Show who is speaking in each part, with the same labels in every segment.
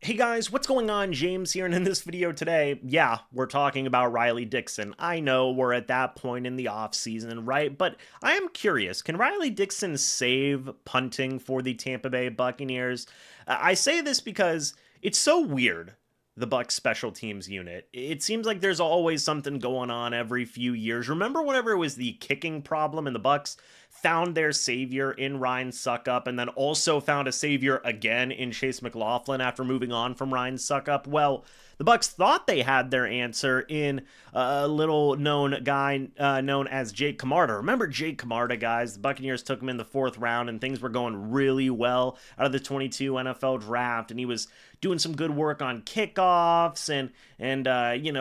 Speaker 1: Hey guys, what's going on? James here, and in this video today, yeah, we're talking about Riley Dixon. I know we're at that point in the offseason, right? But I am curious, can Riley Dixon save punting for the Tampa Bay Buccaneers? I say this because it's so weird, the Bucs special teams unit. It seems like there's always something going on every few years. Remember whenever it was the kicking problem and the Bucs found their savior in Ryan Suckup and then also found a savior again in Chase McLaughlin after moving on from Ryan Suckup? Well, the Bucs thought they had their answer in a little known guy known as Jake Camarda. Remember Jake Camarda, guys? The Buccaneers took him in the 4th round and things were going really well out of the 22 NFL draft, and he was doing some good work on kickoffs and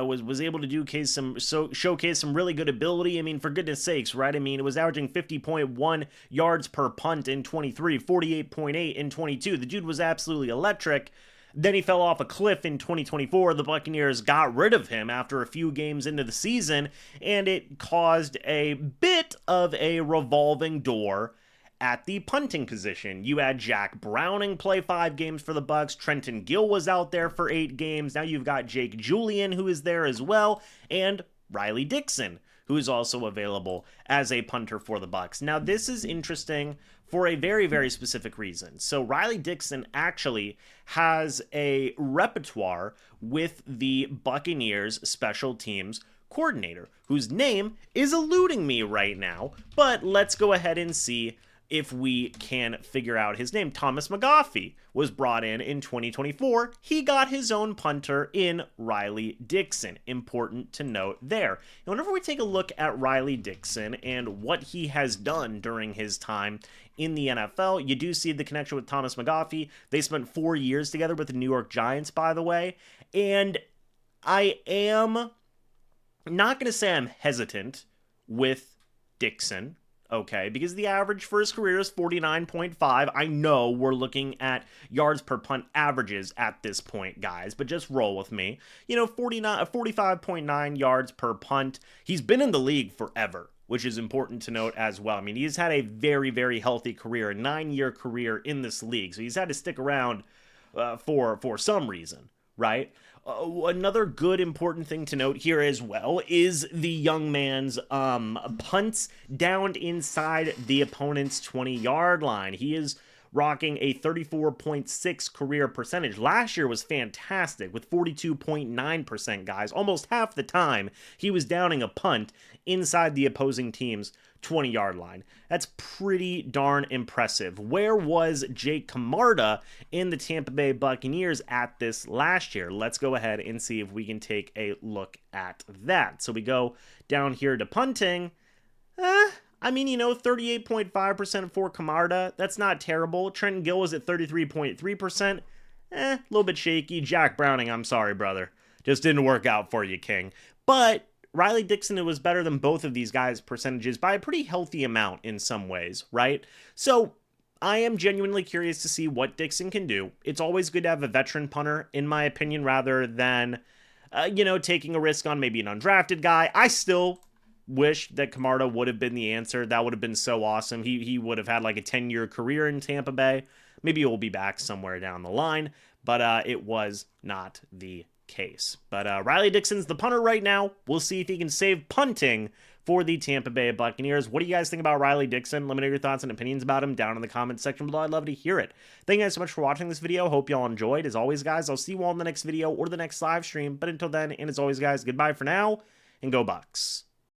Speaker 1: was able to showcase some really good ability. I mean, for goodness sakes, right? I mean, it was averaging 50.1 yards per punt in 23, 48.8 in 22. The dude was absolutely electric. Then he fell off a cliff in 2024. The Buccaneers got rid of him after a few games into the season, and it caused a bit of a revolving door at the punting position. You had Jack Browning play 5 games for the Bucs. Trenton Gill was out there for 8 games. Now you've got Jake Julian, who is there as well, and Riley Dixon, who is also available as a punter for the Bucs. Now this is interesting for a very, very specific reason. So Riley Dixon actually has a repertoire with the Buccaneers special teams coordinator, whose name is eluding me right now, but let's go ahead and see if we can figure out his name. Thomas McGaughey was brought in 2024. He got his own punter in Riley Dixon. Important to note there. And whenever we take a look at Riley Dixon and what he has done during his time in the NFL, you do see the connection with Thomas McGaughey. They spent 4 years together with the New York Giants, by the way. And I am not going to say I'm hesitant with Dixon, okay, because the average for his career is 49.5. I know we're looking at yards per punt averages at this point, guys, but just roll with me. 45.9 yards per punt. He's been in the league forever, which is important to note as well. I mean, he's had a very, very healthy career, a 9-year career in this league, so he's had to stick around for some reason, right? Another good important thing to note here as well is the young man's punts down inside the opponent's 20-yard line. He is rocking a 34.6 career percentage. Last year was fantastic with 42.9%, guys. Almost half the time he was downing a punt inside the opposing team's 20-yard line. That's pretty darn impressive. Where was Jake Camarda in the Tampa Bay Buccaneers at this last year? Let's go ahead and see if we can take a look at that. So we go down here to punting. 38.5% for Camarda. That's not terrible. Trenton Gill was at 33.3%. A little bit shaky. Jack Browning, I'm sorry, brother. Just didn't work out for you, King. But Riley Dixon, it was better than both of these guys' percentages by a pretty healthy amount in some ways, right? So I am genuinely curious to see what Dixon can do. It's always good to have a veteran punter, in my opinion, rather than, taking a risk on maybe an undrafted guy. I still wish that Camarda would have been the answer. That would have been so awesome. He would have had like a 10-year career in Tampa Bay. Maybe he'll be back somewhere down the line, but it was not the case. But Riley Dixon's the punter right now. We'll see if he can save punting for the Tampa Bay Buccaneers. What do you guys think about Riley Dixon? Let me know your thoughts and opinions about him down in the comments section below. I'd love to hear it. Thank you guys so much for watching this video. Hope y'all enjoyed. As always, guys, I'll see you all in the next video or the next live stream. But until then, and as always, guys, goodbye for now, and go Bucs.